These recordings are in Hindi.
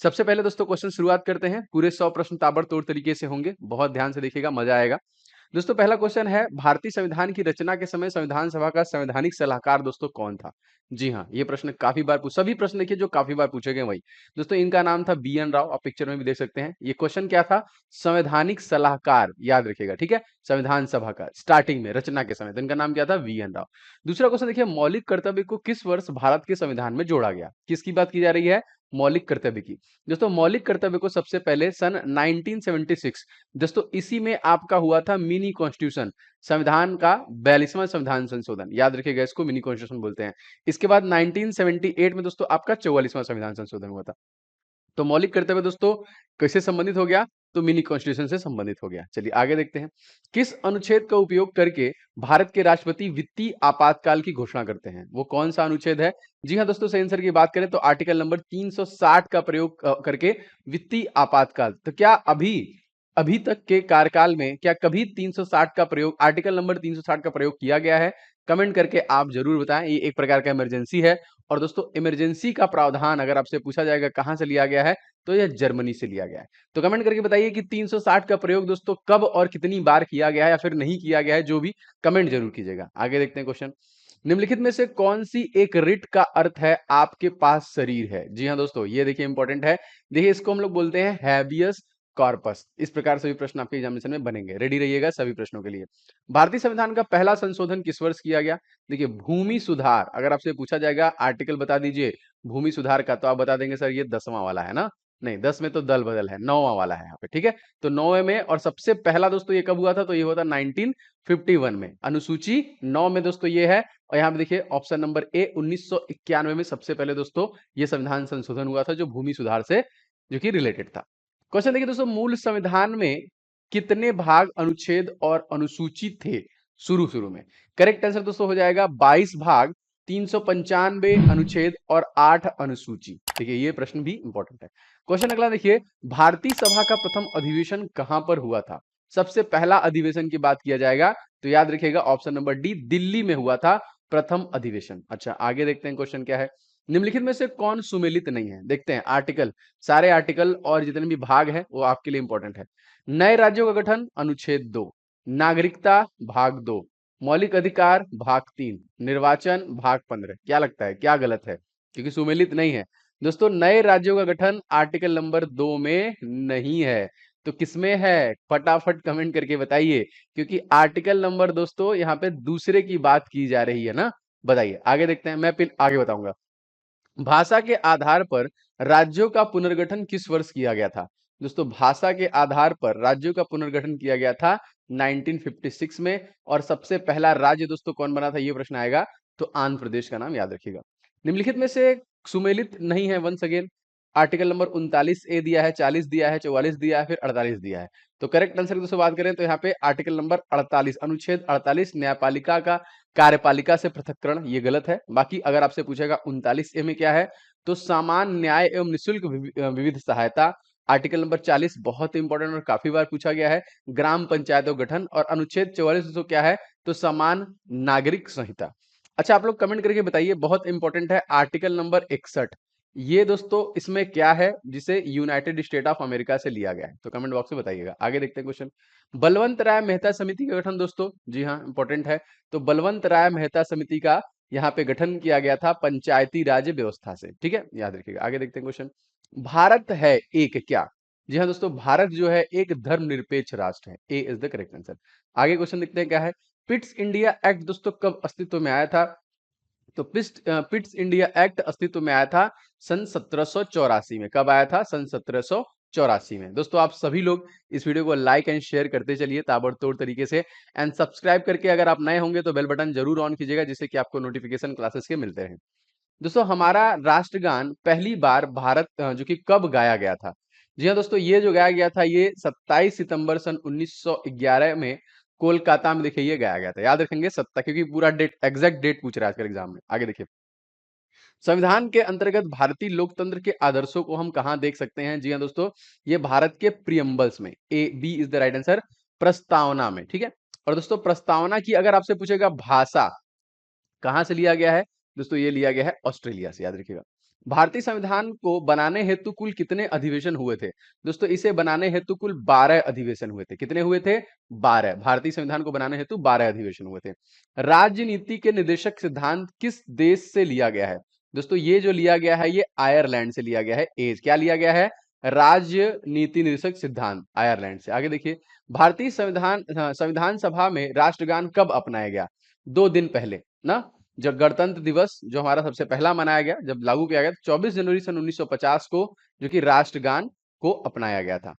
सबसे पहले दोस्तों क्वेश्चन शुरुआत करते हैं। पूरे 100 प्रश्न ताबड़तोड़ तरीके से होंगे। बहुत ध्यान से देखिएगा, मजा आएगा। दोस्तों पहला क्वेश्चन है, भारतीय संविधान की रचना के समय संविधान सभा का संवैधानिक सलाहकार दोस्तों कौन था? जी हाँ, ये प्रश्न काफी बार सभी प्रश्न देखिए जो काफी बार पूछे गए वही। दोस्तों इनका नाम था बी एन राव, आप पिक्चर में भी देख सकते हैं। ये क्वेश्चन क्या था? संवैधानिक सलाहकार, याद रखिएगा, ठीक है। संविधान सभा का स्टार्टिंग में रचना के समय, तो इनका नाम क्या था? V N Rao. दूसरा क्वेश्चन देखिए, मौलिक कर्तव्य को किस वर्ष भारत के संविधान में जोड़ा गया? किसकी बात की जा रही है? मौलिक कर्तव्य की। दोस्तों मौलिक कर्तव्य को सबसे पहले सन 1976 दोस्तों इसी में आपका हुआ था मिनी कॉन्स्टिट्यूशन, संविधान का 42वां संविधान संशोधन, याद रखिएगा इसको मिनी कॉन्स्टिट्यूशन बोलते हैं। इसके बाद 1978 में दोस्तों आपका 44वां संविधान संशोधन हुआ था। तो मौलिक कर्तव्य दोस्तों किससे संबंधित हो गया? तो मिनी कॉन्स्टिट्यूशन से संबंधित हो गया। चलिए आगे देखते हैं। किस अनुच्छेद का उपयोग करके भारत के राष्ट्रपति वित्तीय आपातकाल की घोषणा करते हैं? वो कौन सा अनुच्छेद है? जी हाँ दोस्तों, सही आंसर की बात करें तो आर्टिकल नंबर 360 का प्रयोग करके वित्तीय आपातकाल। तो क्या अभी अभी तक के कार्यकाल में क्या कभी 360 का प्रयोग, आर्टिकल नंबर 360 का प्रयोग किया गया है? कमेंट करके आप जरूर बताएं। ये एक प्रकार का इमरजेंसी है। और दोस्तों इमरजेंसी का प्रावधान अगर आपसे पूछा जाएगा कहां से लिया गया है, तो यह जर्मनी से लिया गया है। तो कमेंट करके बताइए कि 360 का प्रयोग दोस्तों कब और कितनी बार किया गया है या फिर नहीं किया गया है, जो भी कमेंट जरूर कीजिएगा। आगे देखते हैं क्वेश्चन। निम्नलिखित में से कौन सी एक रिट का अर्थ है आपके पास शरीर है? जी हाँ दोस्तों, ये देखिए इंपॉर्टेंट है। देखिए इसको हम लोग बोलते हैं हैबियस कॉर्पस। इस प्रकार से भी प्रश्न आपके एग्जामिनेशन में बनेंगे। रेडी रहिएगा सभी प्रश्नों के लिए। भारतीय संविधान का पहला संशोधन किस वर्ष किया गया? देखिए भूमि सुधार, अगर आपसे पूछा जाएगा आर्टिकल बता दीजिए भूमि सुधार का, तो आप बता देंगे सर ये 10वां वाला है ना। नहीं, 10 में तो दल बदल है, 9वां वाला है यहाँ पे, ठीक है। तो 9वें में, और सबसे पहला दोस्तों ये कब हुआ था? तो ये हुआ था 1951 में। अनुसूची 9 में दोस्तों ये है। और यहाँ पे देखिए ऑप्शन नंबर ए 1991 में सबसे पहले दोस्तों ये संविधान संशोधन हुआ था, जो भूमि सुधार से जो कि रिलेटेड था। क्वेश्चन देखिए दोस्तों, मूल संविधान में कितने भाग, अनुच्छेद और अनुसूची थे शुरू शुरू में? करेक्ट आंसर दोस्तों हो जाएगा 22 भाग, 395 अनुच्छेद और 8 अनुसूची। देखिए ये प्रश्न भी इंपॉर्टेंट है। क्वेश्चन अगला देखिए, भारतीय सभा का प्रथम अधिवेशन कहां पर हुआ था? सबसे पहला अधिवेशन की बात किया जाएगा तो याद रखिएगा ऑप्शन नंबर डी, दिल्ली में हुआ था प्रथम अधिवेशन। अच्छा आगे देखते हैं क्वेश्चन क्या है। निम्नलिखित में से कौन सुमेलित नहीं है? देखते हैं आर्टिकल, सारे आर्टिकल और जितने भी भाग है वो आपके लिए इंपॉर्टेंट है। नए राज्यों का गठन अनुच्छेद 2, नागरिकता भाग 2, मौलिक अधिकार भाग 3, निर्वाचन भाग 15। क्या लगता है क्या गलत है? क्योंकि सुमेलित नहीं है। दोस्तों नए राज्यों का गठन आर्टिकल नंबर 2 में नहीं है, तो किसमें है? फटाफट कमेंट करके बताइए, क्योंकि आर्टिकल नंबर दोस्तों यहाँ पे दूसरे की बात की जा रही है ना। बताइए आगे देखते हैं, मैं फिर आगे बताऊंगा। भाषा के आधार पर राज्यों का पुनर्गठन किस वर्ष किया गया था? दोस्तों भाषा के आधार पर राज्यों का पुनर्गठन किया गया था 1956 में। और सबसे पहला राज्य दोस्तों कौन बना था, ये प्रश्न आएगा तो आंध्र प्रदेश का नाम याद रखिएगा। निम्नलिखित में से सुमेलित नहीं है, वंस अगेन आर्टिकल नंबर 39 ए दिया है, 40 दिया है, 44 दिया है, फिर 48 दिया है। तो करेक्ट आंसर की दोस्तों बात करें तो यहाँ पे आर्टिकल नंबर 48, अनुच्छेद 48, न्यायपालिका का कार्यपालिका से पृथक्करण, ये गलत है। बाकी अगर आपसे पूछेगा 39 ए में क्या है, तो सामान्य न्याय एवं निःशुल्क विविध सहायता। आर्टिकल नंबर 40 बहुत इंपॉर्टेंट और काफी बार पूछा गया है, ग्राम पंचायतों गठन। और अनुच्छेद 44 दोस्तों क्या है, तो समान नागरिक संहिता। अच्छा आप लोग कमेंट करके बताइए, बहुत इंपॉर्टेंट है आर्टिकल नंबर 61, ये दोस्तों इसमें क्या है जिसे यूनाइटेड स्टेट ऑफ अमेरिका से लिया गया है? तो कमेंट बॉक्स में बताइएगा। आगे देखते हैं क्वेश्चन। बलवंत राय मेहता समिति का गठन दोस्तों, जी हाँ इंपॉर्टेंट है। तो बलवंत राय मेहता समिति का यहाँ पे गठन किया गया था पंचायती राज व्यवस्था से, ठीक है, याद रखिएगा। आगे देखते हैं क्वेश्चन। भारत है एक क्या? जी हाँ दोस्तों, भारत जो है एक धर्मनिरपेक्ष राष्ट्र है। ए इज द करेक्ट आंसर। आगे क्वेश्चन देखते हैं क्या है। पिट्स इंडिया एक्ट दोस्तों कब अस्तित्व में आया था? तो पिट्स इंडिया एक्ट अस्तित्व में आया था सन 1784 में। कब आया था? सन 1784 में। दोस्तों आप सभी लोग इस वीडियो को लाइक एंड शेयर करते चलिए ताबड़तोड़ तरीके से, एंड सब्सक्राइब करके अगर आप नए होंगे तो बेल बटन जरूर ऑन कीजिएगा, जिससे कि आपको नोटिफिकेशन क्लासेस के मिलते रहें। दोस्तों हमारा राष्ट्रगान पहली बार भारत जो कि कब गाया गया था? जी हाँ दोस्तों, ये जो गाया गया था ये 27 सितंबर सन 1911 में कोलकाता में देखिए ये गाया गया था। याद रखेंगे सत्ता, क्योंकि पूरा डेट एग्जैक्ट डेट पूछ रहा है आजकल एग्जाम में। आगे देखिए, संविधान के अंतर्गत भारतीय लोकतंत्र के आदर्शों को हम कहां देख सकते हैं? जी हाँ दोस्तों, ये भारत के प्रियम्बल्स में, A B is the right answer, प्रस्तावना में, ठीक है। और दोस्तों प्रस्तावना की अगर आपसे पूछेगा भाषा कहां से लिया गया है, दोस्तों ये लिया गया है ऑस्ट्रेलिया से, याद रखिएगा। भारतीय संविधान को बनाने हेतु कुल कितने अधिवेशन हुए थे? दोस्तों इसे बनाने हेतु कुल 12 अधिवेशन हुए थे। कितने हुए थे? 12। भारतीय संविधान को बनाने हेतु 12 अधिवेशन हुए थे। राजनीति के निर्देशक सिद्धांत किस देश से लिया गया है? दोस्तों ये जो लिया गया है ये आयरलैंड से लिया गया है। एज क्या लिया गया है? राजनीति निर्देशक सिद्धांत आयरलैंड से। आगे देखिए, भारतीय संविधान सभा में राष्ट्रगान कब अपनाया गया? 2 दिन पहले ना, जब गणतंत्र दिवस जो हमारा सबसे पहला मनाया गया, जब लागू किया गया 24 जनवरी सन 1950 को, जो कि राष्ट्रगान को अपनाया गया था।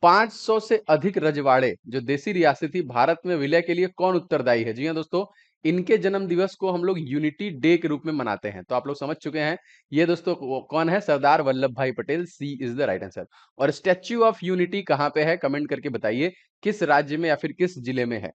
500 से अधिक रजवाड़े जो देसी रियासती भारत में विलय के लिए कौन उत्तरदायी है? जी हाँ दोस्तों, इनके जन्म दिवस को हम लोग यूनिटी डे के रूप में मनाते हैं। तो आप लोग समझ चुके हैं ये दोस्तों कौन है? सरदार वल्लभ भाई पटेल। सी इज द राइट आंसर। और स्टैच्यू ऑफ यूनिटी कहां पे है? कमेंट करके बताइए किस राज्य में या फिर किस जिले में है।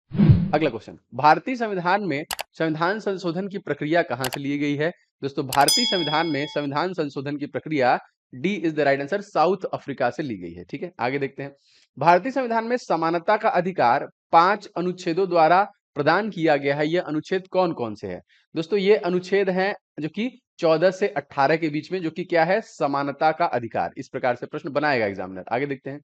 अगला क्वेश्चन, भारतीय संविधान में संविधान संशोधन की प्रक्रिया कहां से ली गई है? दोस्तों भारतीय संविधान में संविधान संशोधन की प्रक्रिया, D is the right answer, south Africa से ली गई है। ठीक है, आगे देखते हैं। भारतीय संविधान में समानता का अधिकार 5 अनुच्छेदों द्वारा प्रदान किया गया है। यह अनुच्छेद कौन कौन से है? दोस्तों ये अनुच्छेद हैं जो कि 14 से 18 के बीच में, जो कि क्या है? समानता का अधिकार। इस प्रकार से प्रश्न बनाएगा एग्जामिनर। आगे देखते हैं,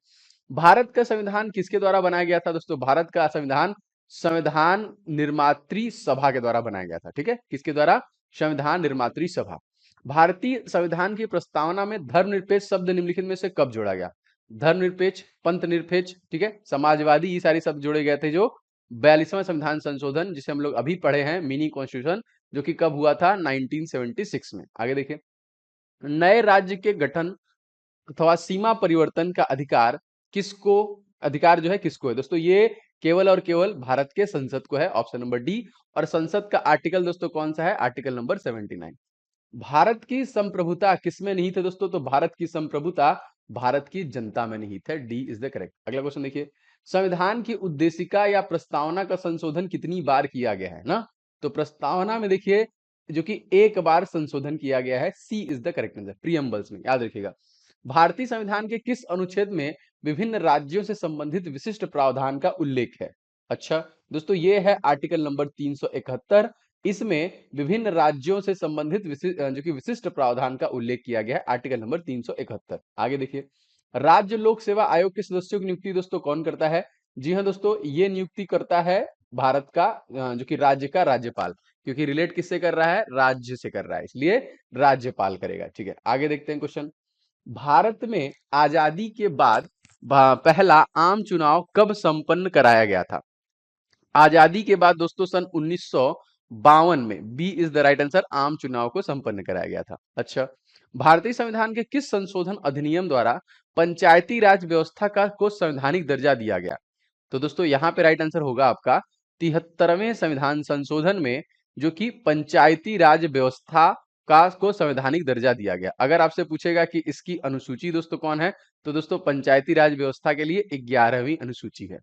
भारत का संविधान किसके द्वारा बनाया गया था? दोस्तों भारत का संविधान संविधान निर्मात्री सभा के द्वारा बनाया गया था। ठीक है, किसके द्वारा? संविधान निर्मात्री सभा। भारतीय संविधान की प्रस्तावना में धर्मनिरपेक्ष शब्द निम्नलिखित में से कब जोड़ा गया? धर्मनिरपेक्ष, पंथ निरपेक्ष, ठीक है, समाजवादी, ये सारे शब्द जोड़े गए थे जो 42वां संविधान संशोधन, जिसे हम लोग अभी पढ़े हैं, मिनी कॉन्स्टिट्यूशन, जो कि कब हुआ था? 1976 में। आगे देखिए, नए राज्य के गठन अथवा सीमा परिवर्तन का अधिकार किसको, अधिकार जो है किसको है? दोस्तों ये केवल और केवल भारत के संसद को है, ऑप्शन नंबर डी। और संसद का आर्टिकल दोस्तों कौन सा है? Article number 79। भारत की संप्रभुता किसमें निहित है दोस्तों? तो भारत की संप्रभुता भारत की जनता में निहित है। D is the correct. अगला क्वेश्चन देखिए, संविधान की उद्देशिका या प्रस्तावना का संशोधन कितनी बार किया गया है ना? तो प्रस्तावना में देखिए जो कि एक बार संशोधन किया गया है। सी इज द करेक्ट आंसर, प्रीएम्बल्स में, याद रखिएगा। भारतीय संविधान के किस अनुच्छेद में विभिन्न राज्यों से संबंधित विशिष्ट प्रावधान का उल्लेख है? अच्छा दोस्तों ये है आर्टिकल नंबर 371। इसमें विभिन्न राज्यों से संबंधित जो कि विशिष्ट प्रावधान का उल्लेख किया गया है, आर्टिकल नंबर 371। आगे देखिए, राज्य लोक सेवा आयोग के सदस्यों की नियुक्ति दोस्तों कौन करता है? जी हाँ दोस्तों, ये नियुक्ति करता है भारत का जो कि राज्य का राज्यपाल, क्योंकि रिलेट किससे कर रहा है? राज्य से कर रहा है, इसलिए राज्यपाल करेगा। ठीक है, आगे देखते हैं क्वेश्चन, भारत में आजादी के बाद पहला आम चुनाव कब संपन्न कराया गया था? आजादी के बाद दोस्तों सन 1952 में, B is the right answer, आम चुनाव को संपन्न कराया गया था। अच्छा, भारतीय संविधान के किस संशोधन अधिनियम द्वारा पंचायती राज व्यवस्था का को संवैधानिक दर्जा दिया गया? तो दोस्तों यहाँ पे राइट आंसर होगा आपका 73वें संविधान संशोधन में, जो कि पंचायती राज व्यवस्था का को संवैधानिक दर्जा दिया गया। अगर आपसे पूछेगा कि इसकी अनुसूची दोस्तों कौन है, तो दोस्तों पंचायती राज व्यवस्था के लिए 11वीं अनुसूची है।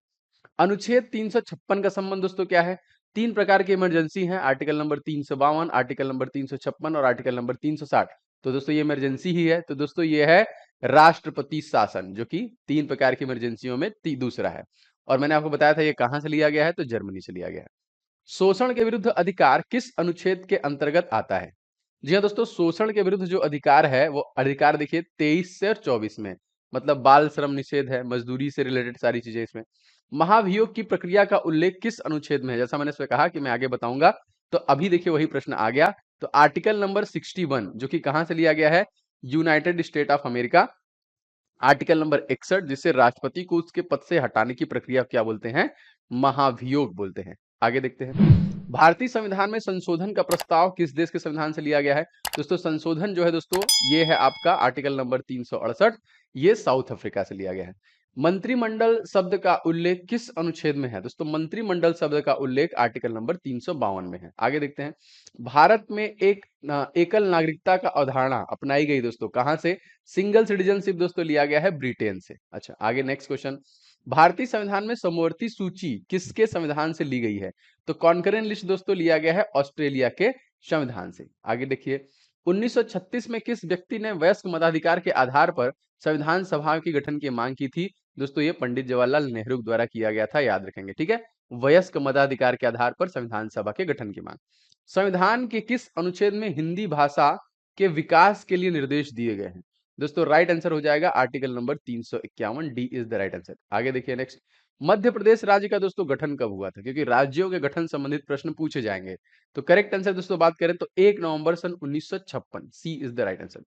अनुच्छेद 356 का संबंध दोस्तों क्या है? 3 प्रकार की इमरजेंसी है, आर्टिकल नंबर 352, आर्टिकल नंबर 356 और आर्टिकल नंबर 360। तो दोस्तों ये इमरजेंसी ही है, तो दोस्तों ये है राष्ट्रपति शासन, जो कि 3 प्रकार की इमरजेंसियों में दूसरा है। और मैंने आपको बताया था ये कहां से लिया गया है? तो जर्मनी से लिया गया है। शोषण के विरुद्ध अधिकार किस अनुच्छेद के अंतर्गत आता है? जी हाँ दोस्तों, शोषण के विरुद्ध जो अधिकार है वो अधिकार देखिए 23 से और 24 में, मतलब बाल श्रम निषेध है, मजदूरी से रिलेटेड सारी चीजें इसमें। महाभियोग की प्रक्रिया का उल्लेख किस अनुच्छेद में है? जैसा मैंने इसमें कहा कि मैं आगे बताऊंगा, तो अभी देखिए वही प्रश्न आ गया। तो आर्टिकल नंबर 61, जो कि कहां से लिया गया है? United state of America. Article number 61, जिससे राष्ट्रपति को उसके पद से हटाने की प्रक्रिया क्या बोलते हैं? महाभियोग बोलते हैं। आगे देखते हैं, भारतीय संविधान में संशोधन का प्रस्ताव किस देश के संविधान से लिया गया है? दोस्तों संशोधन जो है दोस्तों ये है आपका आर्टिकल नंबर 368, ये साउथ अफ्रीका से लिया गया है। मंत्रिमंडल शब्द का उल्लेख किस अनुच्छेद में है? दोस्तों मंत्रिमंडल शब्द का उल्लेख आर्टिकल नंबर 352 में है। आगे देखते हैं, भारत में एक एकल नागरिकता का अवधारणा अपनाई गई दोस्तों कहां से? सिंगल सिटीजनशिप दोस्तों लिया गया है ब्रिटेन से। अच्छा, आगे नेक्स्ट क्वेश्चन, भारतीय संविधान में समवर्ती सूची किसके संविधान से ली गई है? तो कॉन्करेंट लिस्ट दोस्तों लिया गया है ऑस्ट्रेलिया के संविधान से। आगे देखिए, 1936 में किस व्यक्ति ने वयस्क मताधिकार के आधार पर संविधान सभा के गठन की मांग की थी? दोस्तों ये पंडित जवाहरलाल नेहरू द्वारा किया गया था, याद रखेंगे। ठीक है, वयस्क मताधिकार के आधार पर संविधान सभा के गठन की मांग। संविधान के किस अनुच्छेद में हिंदी भाषा के विकास के लिए निर्देश दिए गए हैं? दोस्तों राइट आंसर हो जाएगा article number 351, D is the right answer. आगे देखिए नेक्स्ट, मध्य प्रदेश राज्य का दोस्तों गठन कब हुआ था? क्योंकि राज्यों के गठन संबंधित प्रश्न पूछे जाएंगे। तो करेक्ट आंसर दोस्तों बात करें तो 1 नवंबर सन 1956, सी इज द राइट आंसर।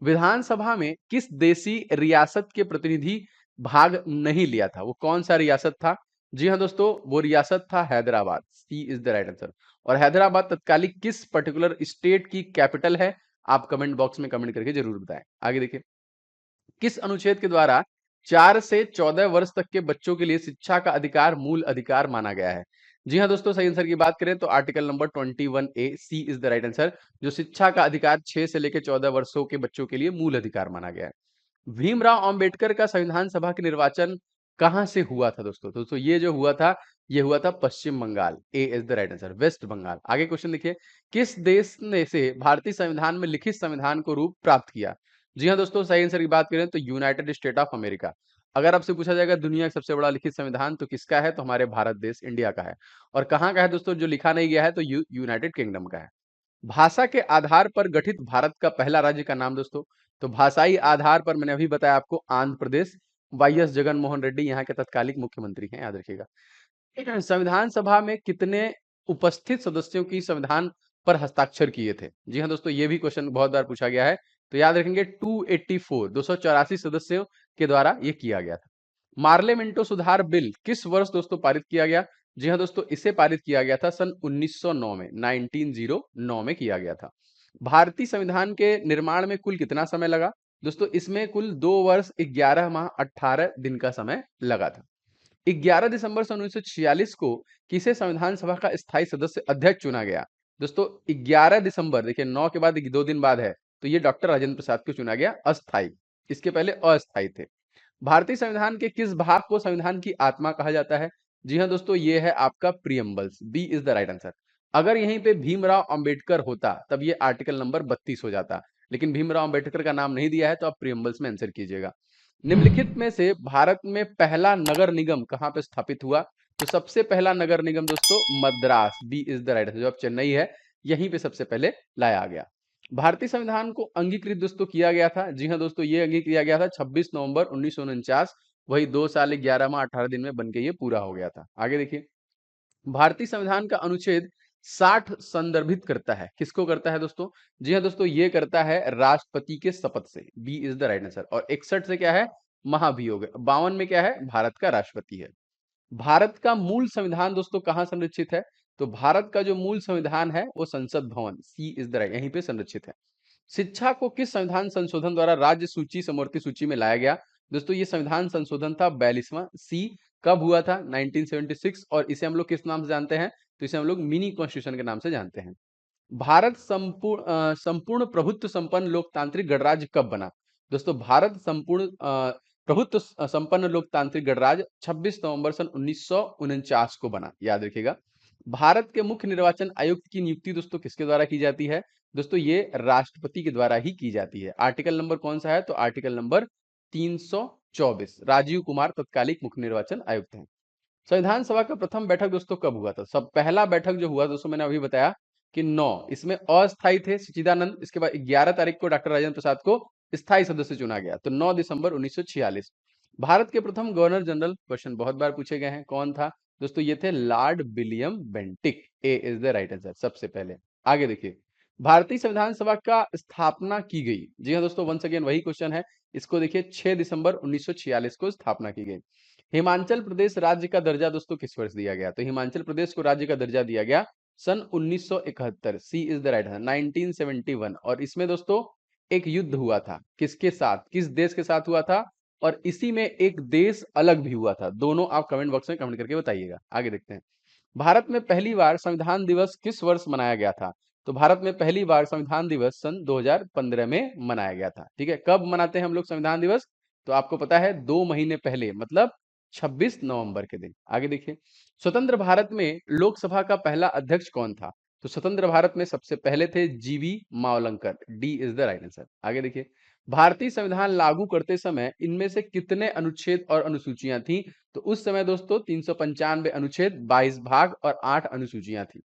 विधानसभा में किस देशी रियासत के प्रतिनिधि भाग नहीं लिया था? वो कौन सा रियासत था? जी हाँ दोस्तों, वो रियासत था हैदराबाद, सी इज द राइट आंसर। और हैदराबाद तत्कालिक किस पर्टिकुलर स्टेट की कैपिटल है? आप कमेंट बॉक्स में कमेंट करके जरूर बताएं। आगे देखिए, किस अनुच्छेद के द्वारा 4 से 14 वर्ष तक के बच्चों के लिए शिक्षा का अधिकार मूल अधिकार माना गया है? जी हाँ दोस्तों, सही आंसर की बात करें तो आर्टिकल नंबर 21 ए, C is the right answer. जो शिक्षा का अधिकार 6 से लेकर 14 वर्षों के बच्चों के लिए मूल अधिकार माना गया है। भीमराव अंबेडकर का संविधान सभा के निर्वाचन कहां से हुआ था दोस्तों? दोस्तों ये जो हुआ था, ये हुआ था Paschim Bangal, A is the right answer, West Bengal. आगे क्वेश्चन देखिए, किस देश ने से भारतीय संविधान में लिखित संविधान को रूप प्राप्त किया? जी हाँ दोस्तों, सही आंसर की बात करें तो यूनाइटेड स्टेट ऑफ अमेरिका। अगर आपसे पूछा जाएगा दुनिया का सबसे बड़ा लिखित संविधान तो किसका है, तो हमारे भारत देश इंडिया का है। और कहाँ का है दोस्तों? जो लिखा नहीं गया है तो यूनाइटेड किंगडम का है। भाषा के आधार पर गठित भारत का पहला राज्य का नाम दोस्तों? तो भाषाई आधार पर मैंने अभी बताया आपको, आंध्र प्रदेश। वाईएस जगन मोहन रेड्डी यहाँ के तत्कालिक मुख्यमंत्री हैं, याद रखिएगा। संविधान सभा में कितने उपस्थित सदस्यों की संविधान पर हस्ताक्षर किए थे? जी हाँ दोस्तों, ये भी क्वेश्चन बहुत बार पूछा गया है। तो याद रखेंगे 284, 284 सदस्यों के द्वारा ये किया गया था। मार्ले मिंटो सुधार बिल किस वर्ष दोस्तों पारित किया गया? जी हाँ दोस्तों, इसे पारित किया गया था सन 1909 में, 1909 में किया गया था। भारतीय संविधान के निर्माण में कुल कितना समय लगा? दोस्तों इसमें कुल 2 वर्ष 11 माह 18 दिन का समय लगा था। 11 दिसंबर सन 1946 को किसे संविधान सभा का स्थायी सदस्य अध्यक्ष चुना गया? दोस्तों 11 दिसंबर, देखिए 9 के बाद 2 दिन बाद है, तो ये डॉक्टर राजेंद्र प्रसाद को चुना गया अस्थायी। इसके पहले अस्थायी थे। भारतीय संविधान के किस भाग को संविधान की आत्मा कहा जाता है? जी हाँ दोस्तों, ये है आपका preambles, B is the right answer. अगर यहीं पे भीमराव अंबेडकर होता तब ये आर्टिकल नंबर 32 हो जाता, लेकिन भीमराव अंबेडकर का नाम नहीं दिया है तो आप प्रियम्बल्स में आंसर कीजिएगा। निम्नलिखित में से भारत में पहला नगर निगम कहां पे स्थापित हुआ? तो सबसे पहला नगर निगम दोस्तों Madras, B is the right answer. जो अब चेन्नई है, यहीं पे सबसे पहले लाया गया। भारतीय संविधान को अंगीकृत दोस्तों किया गया था। जी हाँ दोस्तों, ये अंगीकृत किया गया था 26 नवंबर 1949। वही 2 साल 11 माह 18 दिन में बनके ये पूरा हो गया था। आगे देखिए, भारतीय संविधान का अनुच्छेद 60 संदर्भित करता है, किसको करता है दोस्तों? जी हाँ दोस्तों, ये करता है राष्ट्रपति के शपथ से, B is the right answer. और 61 से क्या है? महाभियोग। 52 में क्या है? भारत का राष्ट्रपति है। भारत का मूल संविधान दोस्तों कहां संरक्षित है? तो भारत का जो मूल संविधान है वो संसद भवन, सी इज द राइट, यहीं पे संरक्षित है। शिक्षा को किस संविधान संशोधन द्वारा राज्य सूची समवर्ती सूची में लाया गया? दोस्तों ये संविधान संशोधन था 42वां, सी। कब हुआ था? 1976। और इसे हम लोग किस नाम से जानते हैं? तो इसे हम लोग मिनी कॉन्स्टिट्यूशन के नाम से जानते हैं। भारत संपूर्ण प्रभुत्व संपन्न लोकतांत्रिक गणराज्य कब बना? दोस्तों भारत संपूर्ण प्रभुत्व संपन्न लोकतांत्रिक गणराज्य 26 नवंबर सन 1949 को बना, याद रखिएगा। भारत के मुख्य निर्वाचन आयुक्त की नियुक्ति दोस्तों किसके द्वारा की जाती है? दोस्तों ये राष्ट्रपति के द्वारा ही की जाती है। आर्टिकल नंबर कौन सा है? तो आर्टिकल नंबर 324। राजीव कुमार तत्कालिक मुख्य निर्वाचन आयुक्त हैं। संविधान सभा का प्रथम बैठक दोस्तों कब हुआ था? सब पहला बैठक जो हुआ दोस्तों, मैंने अभी बताया कि 9, इसमें अस्थायी थे सच्चिदानंद। इसके बाद 11 तारीख को डॉक्टर राजेंद्र प्रसाद को स्थायी सदस्य चुना गया, तो 9 दिसंबर 1946। भारत के प्रथम गवर्नर जनरल, क्वेश्चन बहुत बार पूछे गए हैं, कौन था? दोस्तों ये थे Lord William Bentinck, A is the right answer सबसे पहले। आगे देखिए, भारतीय संविधान सभा का स्थापना की गई। जी हाँ दोस्तों, वंस अगेन वही क्वेश्चन है। इसको देखिए 6 दिसंबर 1946 को स्थापना की गई। हिमाचल प्रदेश राज्य का दर्जा दोस्तों किस वर्ष दिया गया? तो हिमाचल प्रदेश को राज्य का दर्जा दिया गया सन 1971, सी इज द राइट आंसर, 1971। और इसमें दोस्तों एक युद्ध हुआ था, किसके साथ, किस देश के साथ हुआ था? और इसी में एक देश अलग भी हुआ था। दोनों आप कमेंट बॉक्स में कमेंट करके बताइएगा। आगे देखते हैं, भारत में पहली बार संविधान दिवस किस वर्ष मनाया गया था? तो भारत में पहली बार संविधान दिवस सन 2015 में मनाया गया था। ठीक है, कब मनाते हैं हम लोग संविधान दिवस? तो आपको पता है 2 महीने पहले, मतलब 26 नवंबर के दिन। आगे देखिए, स्वतंत्र भारत में लोकसभा का पहला अध्यक्ष कौन था? तो स्वतंत्र भारत में सबसे पहले थे जीवी Mavalankar, D is the right answer. आगे देखिए, भारतीय संविधान लागू करते समय इनमें से कितने अनुच्छेद और अनुसूचियां थी? तो उस समय दोस्तों 395 अनुच्छेद, 22 भाग और 8 अनुसूचियां थी।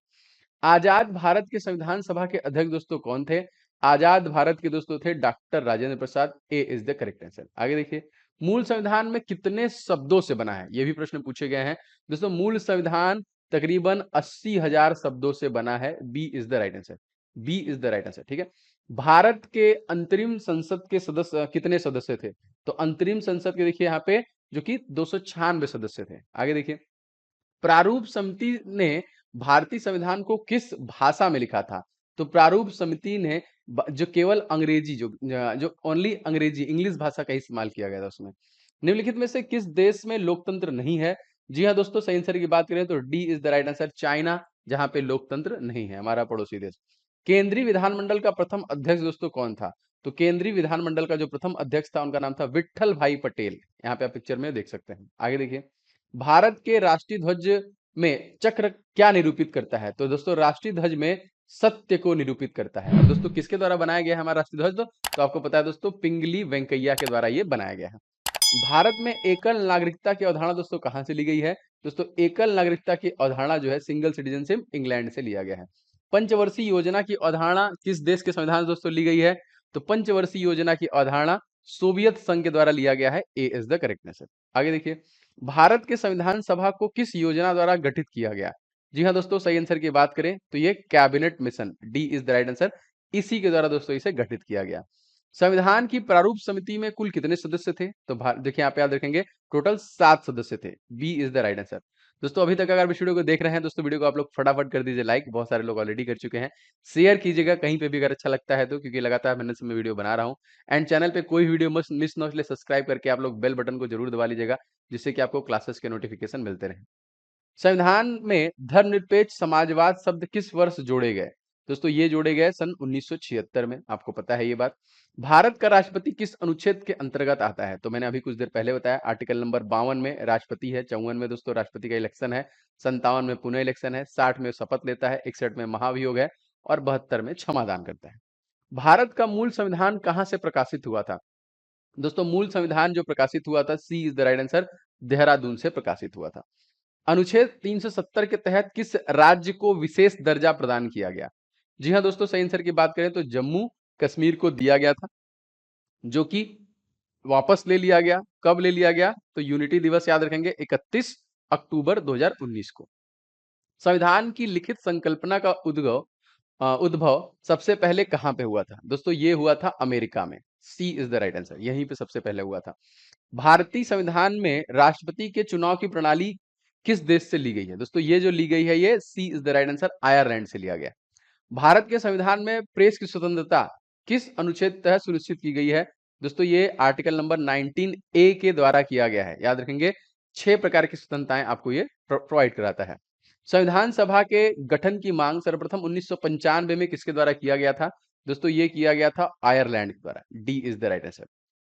आजाद भारत के संविधान सभा के अध्यक्ष दोस्तों कौन थे? आजाद भारत के दोस्तों थे doctor Rajendra Prasad. A is the correct answer. आगे देखिए, मूल संविधान में कितने शब्दों से बना है, ये भी प्रश्न पूछे गए हैं दोस्तों। मूल संविधान तकरीबन 80,000 शब्दों से बना है। B is the right answer. B is the right answer, ठीक है। भारत के अंतरिम संसद के सदस्य कितने सदस्य थे? तो अंतरिम संसद के देखिए यहाँ पे जो कि 296 सदस्य थे। आगे देखिए, प्रारूप समिति ने भारतीय संविधान को किस भाषा में लिखा था? तो प्रारूप समिति ने जो केवल अंग्रेजी जो ओनली अंग्रेजी इंग्लिश भाषा का इस्तेमाल किया गया था उसमें। निम्नलिखित में से किस देश में लोकतंत्र नहीं है? जी हाँ दोस्तों, सही आंसर की बात करें तो D is the right answer, China, जहां पे लोकतंत्र नहीं है, हमारा पड़ोसी देश। केंद्रीय विधानमंडल का प्रथम अध्यक्ष दोस्तों कौन था? तो केंद्रीय विधानमंडल का जो प्रथम अध्यक्ष था उनका नाम था विट्ठल भाई पटेल। यहाँ पे आप पिक्चर में देख सकते हैं। आगे देखिए, भारत के राष्ट्रीय ध्वज में चक्र क्या निरूपित करता है? तो दोस्तों राष्ट्रीय ध्वज में सत्य को निरूपित करता है। अब दोस्तों किसके द्वारा बनाया गया है हमारा राष्ट्रीय ध्वज? तो आपको पता है दोस्तों, पिंगली वेंकैया के द्वारा ये बनाया गया है। भारत में एकल नागरिकता की अवधारणा दोस्तों कहां से ली गई है? दोस्तों एकल नागरिकता की अवधारणा जो है सिंगल सिटीजनशिप इंग्लैंड से लिया गया है। पंचवर्षीय योजना की अवधारणा किस देश के संविधान से दोस्तों ली गई है? तो पंचवर्षीय योजना की अवधारणा सोवियत संघ के द्वारा लिया गया है। ए इज द करेक्ट आंसर। आगे देखिए, भारत के संविधान सभा को किस योजना द्वारा गठित किया गया? जी हाँ दोस्तों, सही आंसर की बात करें तो ये cabinet mission, D is the right answer, इसी के द्वारा दोस्तों इसे गठित किया गया। संविधान की प्रारूप समिति में कुल कितने सदस्य थे? तो देखिए यहाँ पे याद रखेंगे, टोटल 7 सदस्य थे। B is the right answer. दोस्तों अभी तक अगर इस वीडियो को देख रहे हैं दोस्तों, वीडियो को आप लोग फटाफट कर दीजिए लाइक, बहुत सारे लोग ऑलरेडी कर चुके हैं। शेयर कीजिएगा कहीं पे भी अगर अच्छा लगता है तो, क्योंकि लगातार मेहनत से मैं वीडियो बना रहा हूँ। एंड चैनल पे कोई वीडियो मिस ना हो इसलिए सब्सक्राइब करके आप लोग बेल बटन को जरूर दबा लीजिएगा, जिससे कि आपको क्लासेस के नोटिफिकेशन मिलते रहे। संविधान में धर्मनिरपेक्ष समाजवाद शब्द किस वर्ष जोड़े गए? दोस्तों ये जोड़े गए सन 1976 में, आपको पता है ये बात। भारत का राष्ट्रपति किस अनुच्छेद के अंतर्गत आता है? तो मैंने अभी कुछ देर पहले बताया, आर्टिकल नंबर 52 में राष्ट्रपति है, 54 में दोस्तों राष्ट्रपति का इलेक्शन है, 57 में पुनः इलेक्शन है, 60 में शपथ लेता है, 61 में महाभियोग है और 72 में क्षमादान करता है। भारत का मूल संविधान कहाँ से प्रकाशित हुआ था? दोस्तों मूल संविधान जो प्रकाशित हुआ था, C is the right answer, Dehradun से प्रकाशित हुआ था। अनुच्छेद 370 के तहत किस राज्य को विशेष दर्जा प्रदान किया गया? जी हाँ दोस्तों, सही आंसर की बात करें तो जम्मू कश्मीर को दिया गया था, जो कि वापस ले लिया गया। कब ले लिया गया? तो यूनिटी दिवस याद रखेंगे, 31 अक्टूबर 2019 को। संविधान की लिखित संकल्पना का उद्भव सबसे पहले कहां पे हुआ था? दोस्तों ये हुआ था अमेरिका में। सी इज द राइट आंसर, यहीं पे सबसे पहले हुआ था। भारतीय संविधान में राष्ट्रपति के चुनाव की प्रणाली किस देश से ली गई है? दोस्तों ये जो ली गई है, ये C is the right answer, Ireland से लिया गया। भारत के संविधान में प्रेस की स्वतंत्रता किस अनुच्छेद तहत सुनिश्चित की गई है? दोस्तों ये आर्टिकल नंबर 19 ए के द्वारा किया गया है। याद रखेंगे 6 प्रकार की स्वतंत्रताएं आपको ये प्रोवाइड कराता है। संविधान सभा के गठन की मांग सर्वप्रथम 1995 में किसके द्वारा किया गया था? दोस्तों ये किया गया था आयरलैंड के द्वारा। D is the right answer.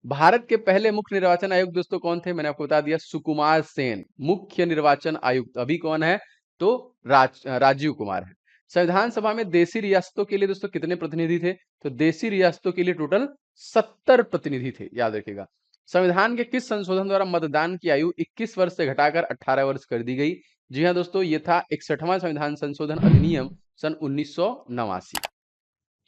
Bharat के पहले मुख्य निर्वाचन आयुक्त दोस्तों कौन थे? मैंने आपको बता दिया, सुकुमार सेन मुख्य निर्वाचन आयुक्त। अभी कौन है? तो राजीव कुमार है। संविधान सभा में देशी रियासतों के लिए दोस्तों कितने प्रतिनिधि थे? तो देशी रियासतों के लिए टोटल 70 प्रतिनिधि थे, याद रखिएगा। संविधान के किस संशोधन द्वारा मतदान की आयु 21 वर्ष से घटाकर 18 वर्ष कर दी गई? जी हाँ दोस्तों, ये था 61वां संविधान संशोधन अधिनियम सन 1989।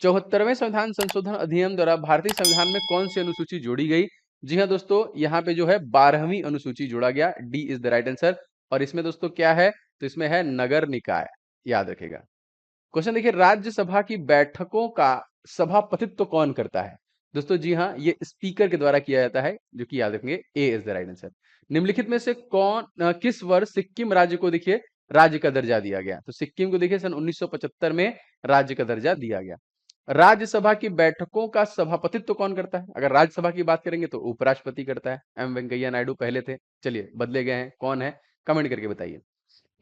74वें संविधान संशोधन अधिनियम द्वारा भारतीय संविधान में कौन सी अनुसूची जोड़ी गई? जी हाँ दोस्तों, यहाँ पे जो है 12वीं अनुसूची जोड़ा गया। D is the right answer. और इसमें दोस्तों क्या है? तो इसमें है नगर निकाय, याद रखेगा। क्वेश्चन देखिए, राज्यसभा की बैठकों का सभापतित्व कौन करता है? दोस्तों जी हाँ, ये स्पीकर के द्वारा किया जाता है, जो कि याद रखेंगे ए इज द राइट आंसर। निम्नलिखित में से किस वर्ष सिक्किम राज्य को देखिए राज्य का दर्जा दिया गया? तो सिक्किम को देखिए सन 1975 में राज्य का दर्जा दिया गया। राज्यसभा की बैठकों का सभापतित्व कौन करता है? अगर राज्यसभा की बात करेंगे तो उपराष्ट्रपति करता है। एम वेंकैया नायडू पहले थे, चलिए बदले गए हैं, कौन है? कमेंट करके बताइए।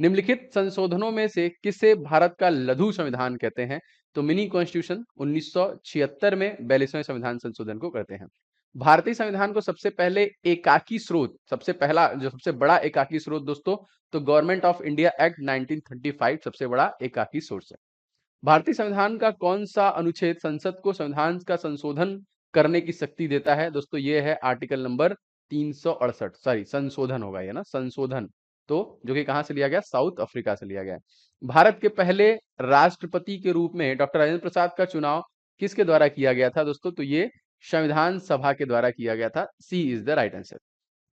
निम्नलिखित संशोधनों में से किसे भारत का लघु संविधान कहते हैं? तो मिनी कॉन्स्टिट्यूशन 1976 में 42वें संविधान संशोधन को करते हैं। भारतीय संविधान को सबसे पहले एकाकी स्रोत, सबसे पहला जो सबसे बड़ा एकाकी स्रोत दोस्तों, तो गवर्नमेंट ऑफ इंडिया एक्ट 1935 सबसे बड़ा एकाकी सोर्स है। भारतीय संविधान का कौन सा अनुच्छेद संसद को संविधान का संशोधन करने की शक्ति देता है? दोस्तों ये है आर्टिकल नंबर 368, सॉरी संशोधन होगा ये ना, संशोधन, तो जो कि कहां से लिया गया? साउथ अफ्रीका से लिया गया। भारत के पहले राष्ट्रपति के रूप में डॉक्टर राजेंद्र प्रसाद का चुनाव किसके द्वारा किया गया था दोस्तों? तो ये संविधान सभा के द्वारा किया गया था। C is the right answer.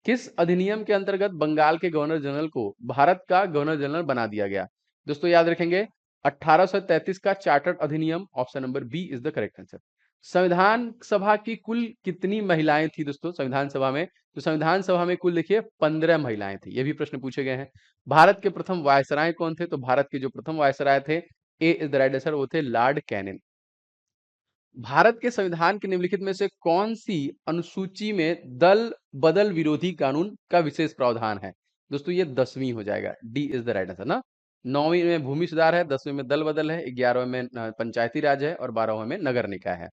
किस अधिनियम के अंतर्गत बंगाल के गवर्नर जनरल को भारत का गवर्नर जनरल बना दिया गया? दोस्तों याद रखेंगे 1833 का चार्टर्ड अधिनियम। Option number B is the correct answer. संविधान सभा की कुल कितनी महिलाएं थी दोस्तों संविधान सभा में? तो संविधान सभा में कुल देखिए 15 महिलाएं थी। ये भी प्रश्न पूछे गए हैं। भारत के प्रथम वायसराय कौन थे? तो भारत के जो प्रथम वायसराय थे, ए इज द राइट आंसर, वो थे लॉर्ड कैनिंग। भारत के संविधान के निम्नलिखित में से कौन सी अनुसूची में दल बदल विरोधी कानून का विशेष प्रावधान है? दोस्तों ये 10वीं हो जाएगा। D is the right answer ना। 9वीं में भूमि सुधार है, 10वीं में दल बदल है, 11वें में पंचायती राज है और 12वें में नगर निकाय है।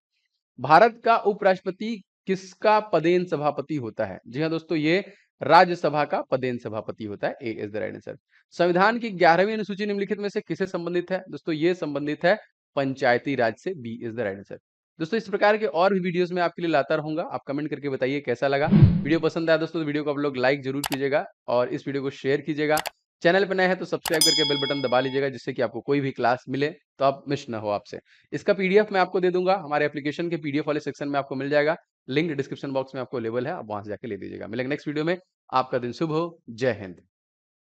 भारत का उपराष्ट्रपति किसका पदेन सभापति होता है? जी हाँ दोस्तों, ये राज्यसभा का पदेन सभापति होता है। ए इज द राइट आंसर। संविधान की 11वीं अनुसूची निम्नलिखित में से किससे संबंधित है? दोस्तों ये संबंधित है पंचायती राज से। B is the right answer. दोस्तों इस प्रकार के और भी वीडियोस मैं आपके लिए लाता रहूंगा। आप कमेंट करके बताइए कैसा लगा। वीडियो पसंद आया दोस्तों तो वीडियो को आप लोग लाइक जरूर कीजिएगा और इस वीडियो को शेयर कीजिएगा। चैनल पर नए हैं तो सब्सक्राइब करके बेल बटन दबा लीजिएगा, जिससे कि आपको कोई भी क्लास मिले तो आप मिस ना हो आपसे। इसका पीडीएफ मैं आपको दे दूंगा, हमारे एप्लीकेशन के पीडीएफ वाले सेक्शन में आपको मिल जाएगा। लिंक डिस्क्रिप्शन बॉक्स में आपको अवेलेबल है, आप वहां से जाके ले लीजिएगा। मिलेंगे नेक्स्ट वीडियो में। आपका दिन शुभ हो। जय हिंद।